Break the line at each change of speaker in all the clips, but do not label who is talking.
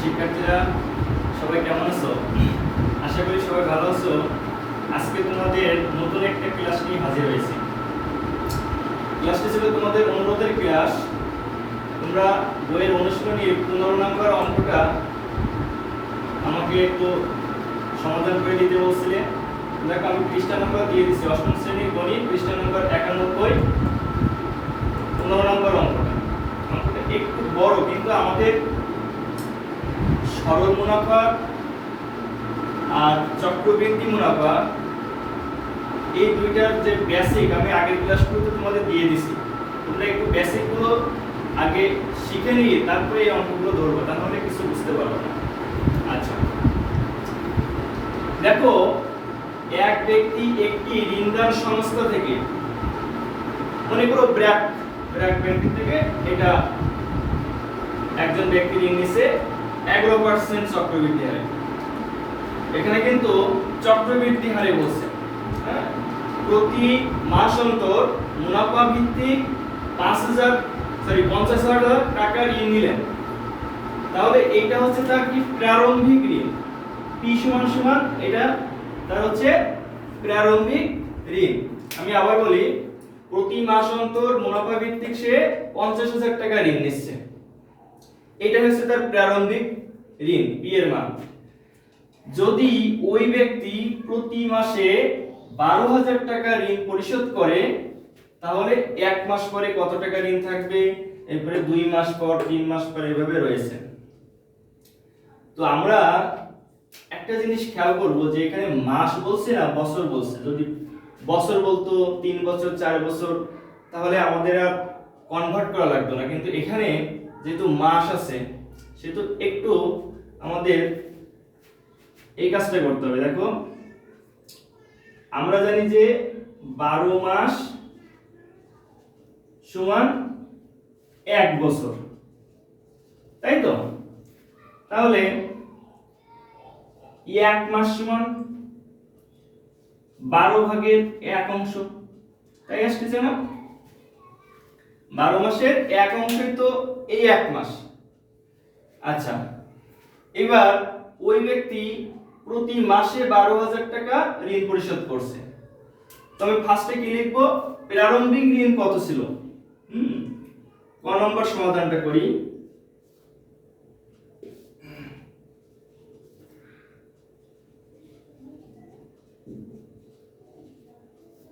শিক্ষার্থীরা সবাই কেমন আছো? আশা করি সবাই ভালো আছো। আজকে তোমাদের নতুন একটা ক্লাস নিয়ে হাজির হয়েছি। ক্লাসটি ছিল তোমাদের অনুরোধের ক্লাস। তোমরা বইয়ের অনুশীলনীর 15 নম্বর অঙ্কটা আমাকে একটু সমাধান করে দিতে বলছিলে। দেখো আমি পৃষ্ঠা নম্বর দিয়ে দিচ্ছি, অষ্টম শ্রেণীর গণিত পৃষ্ঠা নম্বর 91, 15 নম্বর অঙ্কটা একটু বড়, কিন্তু আমাদের সরল মুনাফা আর চক্রবৃদ্ধি মুনাফা এই দুইটার যে বেসিক আমি আগের ক্লাসগুলোতে তোমাদের দিয়ে দিছি। তোমরা একটু বেসিকগুলো আগে শিখে নিয়ে তারপরে এই অঙ্কগুলো ধরবো, তাহলে কিছু বুঝতে পারবো না। আচ্ছা দেখো, এক ব্যক্তি একটি ঋণদান সংস্থা থেকে, মনে করো ব্র্যাক ব্যাংক থেকে এটা একজন ব্যক্তি ঋণ নিছে 11% চক্রবৃদ্ধি হারে। এখানে কিন্তু চক্রবৃদ্ধি হারে বলছে, হ্যাঁ, প্রতি মাস অন্তর মুনাফা ভিত্তিক 50,000 টাকা ঋণ নিলেন। তাহলে এইটা হচ্ছে তার কি প্রারম্ভিক ঋণ। পি সমান এটা তার হচ্ছে প্রারম্ভিক ঋণ। আমি আবার বলি, প্রতি মাস অন্তর মুনাফা ভিত্তিক সে 50,000 টাকা ঋণ নিচ্ছে। এটা হচ্ছে তার প্রারম্ভিক ঋণ, পি এর মান। যদি ওই ব্যক্তি প্রতি মাসে 12,000 টাকা ঋণ পরিশোধ করে, তাহলে এক মাস পরে কত টাকা ঋণ থাকবে, এরপরে 2 মাস পর, 3 মাস পর, এভাবে রয়েছে। তো আমরা একটা জিনিস খেয়াল করব যে এখানে মাস বলছে না বছর বলছে। যদি বছর বলতো 3 বছর 4 বছর, তাহলে আমাদের আর কনভার্ট করা লাগতো না। কিন্তু এখানে যেহেতু মাস আছে, সেহেতু একটু আমাদের এই কাজটা করতে হবে। দেখো আমরা জানি যে 12 মাস সমান 1 বছর, তাই তো? তাহলে 1 মাস সমান 12/1 তাই আসছে না? 12 মাসের 1 অংশই তো এই 1 মাস। আচ্ছা, এবার ওই ব্যক্তি প্রতি মাসে 12,000 টাকা ঋণ পরিশোধ করছে। তবে ফার্স্টে কি লিখবো, প্রারম্ভিক ঋণ কত ছিল। ক নম্বর সমাধানটা করি।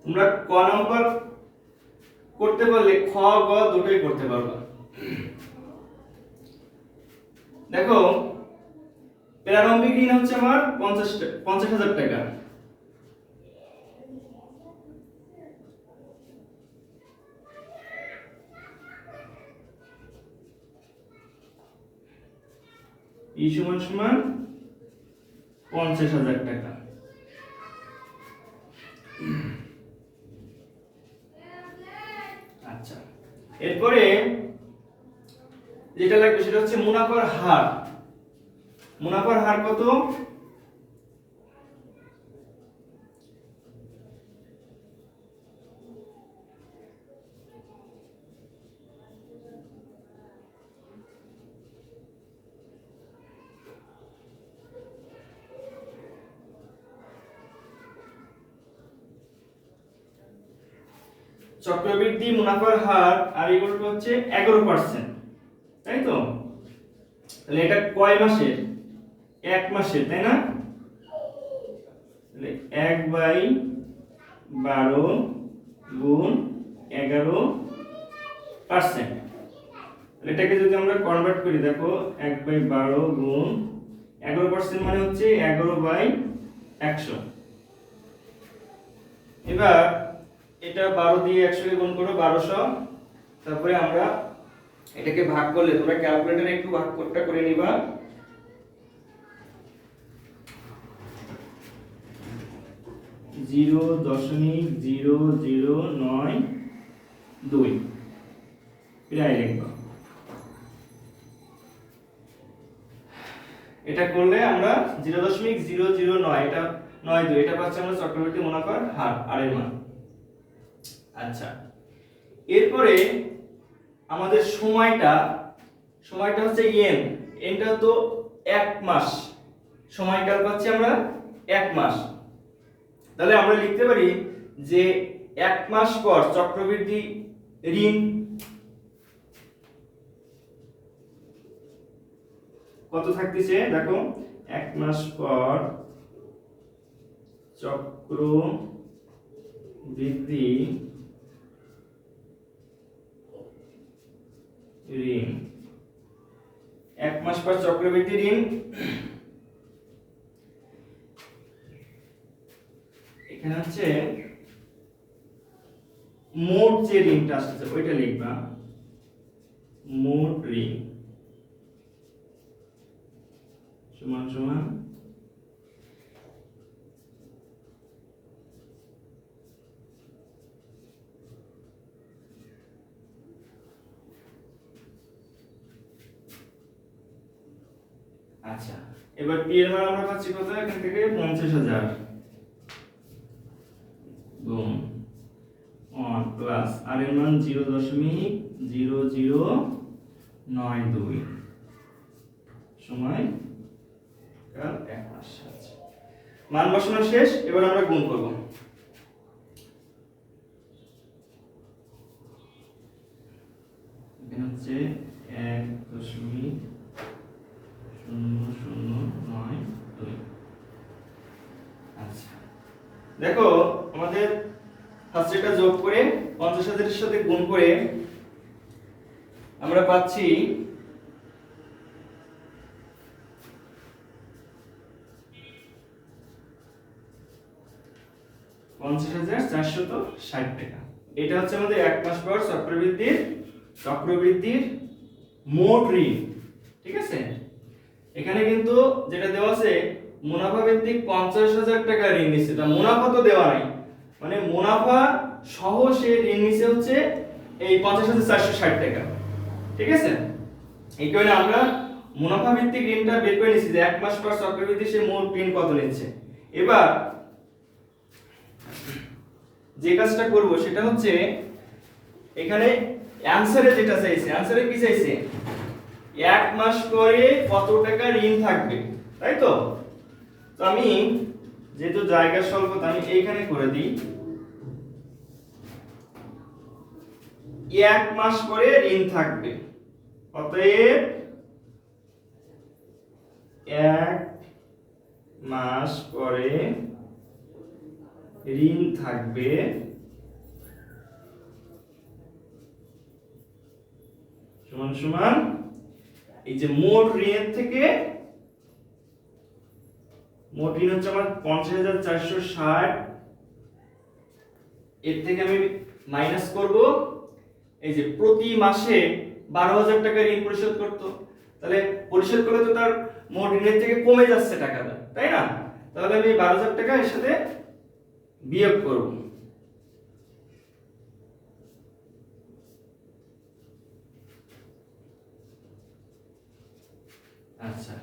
তোমরা ক নম্বর করতে পারলে খ গ দুটোই করতে পারবা। দেখো প্রারম্ভিক ঋণ হচ্ছে আমার 50,000 টাকা। ই সমান 50,000 টাকা। আচ্ছা, এরপরে যেটা লাগবে সেটা হচ্ছে মুনাফার হার। মুনাফার হার কত? চক্রবৃদ্ধি মুনাফার হার আর এগুলো হচ্ছে 11%, তাই তো? তাহলে এটা কয় মাসের? 1 মাসের, তাই না? তাহলে 1/12 গুণ 11%। তাহলে এটাকে যদি আমরা কনভার্ট করি, দেখো 1/12 গুণ 11% মানে হচ্ছে 11/100। এবার এটা 12 দিয়ে 100 কে গুণ করো, 1200। তারপরে আমরা এটাকে ভাগ করলে, তোমরা ক্যালকুলেটরে একটু ভাগটা করে নিবা। 0.0092 প্রায় লিখবা। এটা করলে আমরা 0.009, এটা 92, এটা পাচ্ছি আমরা চক্রবৃদ্ধি মুনাফার হার আর এর মান। আচ্ছা, এরপরে আমাদের সময়টা হচ্ছে ইয়েন। এটা তো 1 মাস, সময়কাল পাচ্ছি আমরা 1 মাস। তাহলে আমরা লিখতে পারি যে 1 মাস পর চক্রবৃদ্ধি ঋণ কত থাকতেছে, দেখো 1 মাস পর চক্রবৃদ্ধি ঋণ, 1 মাস পর চক্রবৃদ্ধি ঋণ, এখানে হচ্ছে মোট যে ঋণটা আসছে ওইটা লিখবা, মোট ঋণ সমান সমান আচ্ছা, এবার পি এর মান আমরা পাচ্ছি কত, এখান থেকে 50,000 গুণ 1 প্লাস আর এর মান 0.0092 সময় কাল 1 মাস। আচ্ছা, মান বসানো শেষ, এবার আমরা গুণ করব। এখানে হচ্ছে 1.0092। আচ্ছা, দেখো আমাদের ফার্স্ট এটা যোগ করে 50,000 এর সাথে গুণ করে আমরা পাচ্ছি 50,460 টাকা। এটা হচ্ছে আমাদের 1 মাস পর চক্রবৃদ্ধির মোট ঋণ। ঠিক আছে, এখানে কিন্তু যেটা দেওয়া আছে মুনাফা ভিত্তিক 50,000 টাকা ঋণ নিচ্ছে, তা মুনাফা তো দেওয়া নাই, মানে মুনাফা সহ সে ঋণ নিচ্ছে হচ্ছে এই 50,460 টাকা। ঠিক আছে, এই কারণে আমরা মুনাফা ভিত্তিক ঋণটা বের করে নিচ্ছি যে 1 মাস পর চক্রবৃদ্ধি সে মোট ঋণ কত নিচ্ছে। এবার যে কাজটা করব সেটা হচ্ছে এখানে অ্যানসারে যেটা চাইছে, অ্যানসারে কি চাইছে 1 মাস পরে কত টাকা ঋণ থাকবে, তাই তো। তো আমি যেহেতু জায়গা স্বল্পতা আমি এইখানে করে দিই 1 মাস পরে ঋণ থাকবে, অতএব 1 মাস পরে ঋণ থাকবে সমান সমান এই যে মোট ঋণ থেকে, মোট ঋণ হচ্ছে আমার 50,460, এর থেকে আমি মাইনাস করব এই যে প্রতি মাসে 12,000 টাকা ঋণ পরিশোধ করতো, তাহলে পরিশোধ করলে তো তার মোট ঋণের থেকে কমে যাচ্ছে টাকাটা, তাই না। তাহলে আমি 12,000 টাকা এর সাথে বিয়োগ করব। আচ্ছা,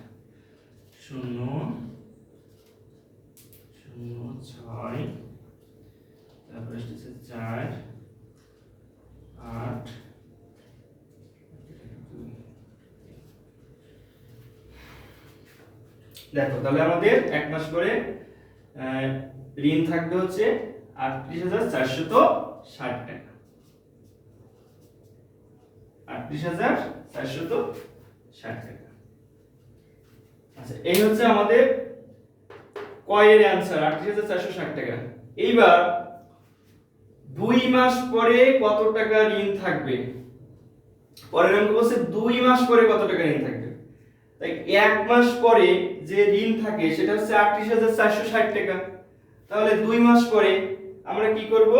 0.06, তারপরে আসছে 4, 8, দেখো তাহলে আমাদের 1 মাস পরে ঋণ থাকবে হচ্ছে 38,460 টাকা, 38,460 টাকা। আচ্ছা, এই হচ্ছে আমাদের কয়ের অ্যানসার 38,460 টাকা। এইবার 2 মাস পরে কত টাকা ঋণ থাকবে, পরের অঙ্ক বলছে 2 মাস পরে কত টাকা ঋণ থাকবে, তাই 1 মাস পরে যে ঋণ থাকে সেটা হচ্ছে 38,460 টাকা। তাহলে 2 মাস পরে আমরা কি করব,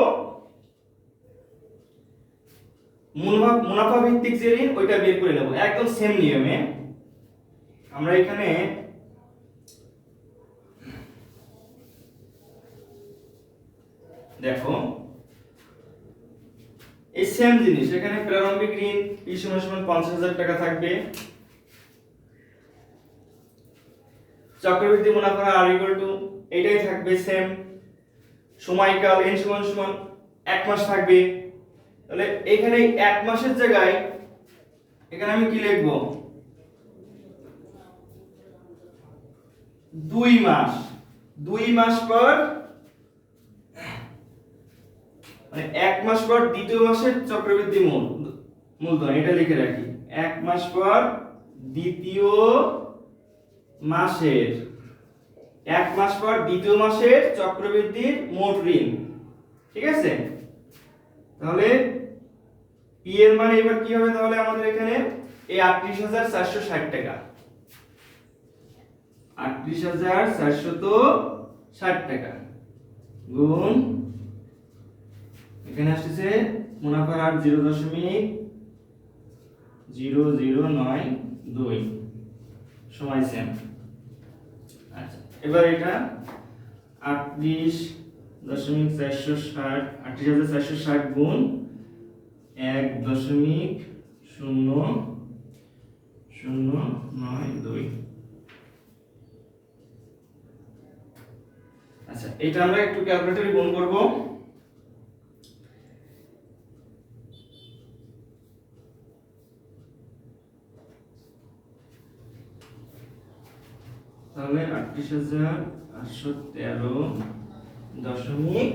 মুনাফা ভিত্তিক যে ঋণ ওইটা বের করে নেব একদম সেম নিয়মে। আমরা এখানে দেখো এই সেম জিনিস, এখানে প্রারম্ভিক ঋণ P = 50,000 টাকা থাকবে, চক্রবৃদ্ধি মুনাফা R = এটাই থাকবে সেম, সময়কাল N = 1 মাস থাকবে। তাহলে এখানে 1 মাসের জায়গায় এখানে আমি কি লিখব 2 মাস, 2 মাস পর মানে 1 মাস পর দ্বিতীয় মাসের চক্রবৃদ্ধি মূলধন, এটা লিখে রাখি। 1 মাস পর দ্বিতীয় মাসের 1 মাস পর দ্বিতীয় মাসের চক্রবৃদ্ধির মোট ঋণ। ঠিক আছে, তাহলে পি এর মান এবার কি হবে? তাহলে আমাদের এখানে এই ৩৮,৪৬০ টাকা, ৩৮,৪৬০ টাকা গুণ এখানে আসছে মুনাফার হার 0.0092 সময় সেম। আচ্ছা, এবার এটা ৩৮,৪৬০ গুণ 1.0092। আচ্ছা, এটা আমরা একটু ক্যালকুলেটরে গুণ করব। তাহলে ৩৮,৮১৩.13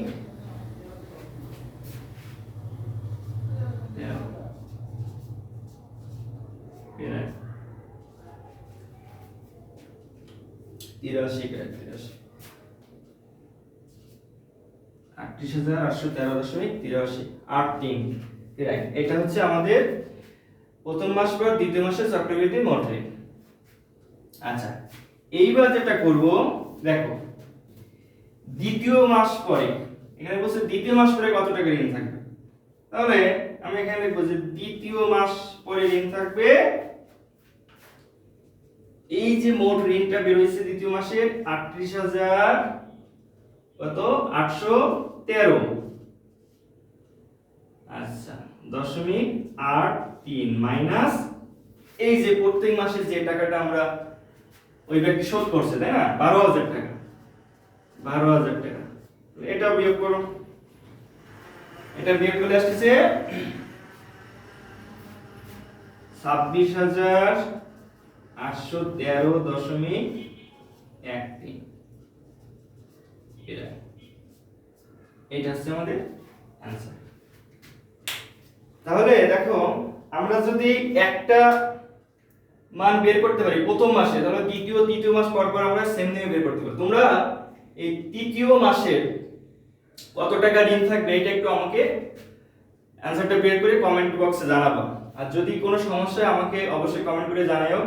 38,813.83। এটা হচ্ছে আমাদের প্রথম মাস পর দ্বিতীয় মাসের চক্রবৃদ্ধি মোট ঋণ। আচ্ছা, এইবার যেটা করব, দেখো দ্বিতীয় মাস পরে, এখানে বলছে দ্বিতীয় মাস পরে কত টাকা ঋণ থাকবে। তাহলে আমি এখানে লিখব যে দ্বিতীয় মাস পরে ঋণ থাকবে, এই যে মোট ঋণটা বের হইছে দ্বিতীয় মাসের 38,813। আচ্ছা, 0.83 মাইনাস এই যে প্রত্যেক মাসে যে টাকাটা আমরা ওই ব্যক্তি শোধ করছে, তাই না, 12,000 টাকা, 12,000 টাকা। এটা বিয়োগ করো, এটা বিয়োগ করলে আসছে 26,813.13। এটা হচ্ছে আমাদের অ্যানসার। তাহলে দেখো, আমরা যদি একটা মান বের করতে পারি প্রথম মাসে, তাহলে তৃতীয় মাস পর পর আমরা সেম নিয়ে বের করতে পারি। তোমরা এই তৃতীয় মাসের কত টাকা ঋণ থাকবে এটা একটু আমাকে অ্যানসারটা বের করে কমেন্ট বক্সে জানাবা। আর যদি কোনো সমস্যা আমাকে অবশ্যই কমেন্ট করে জানাও।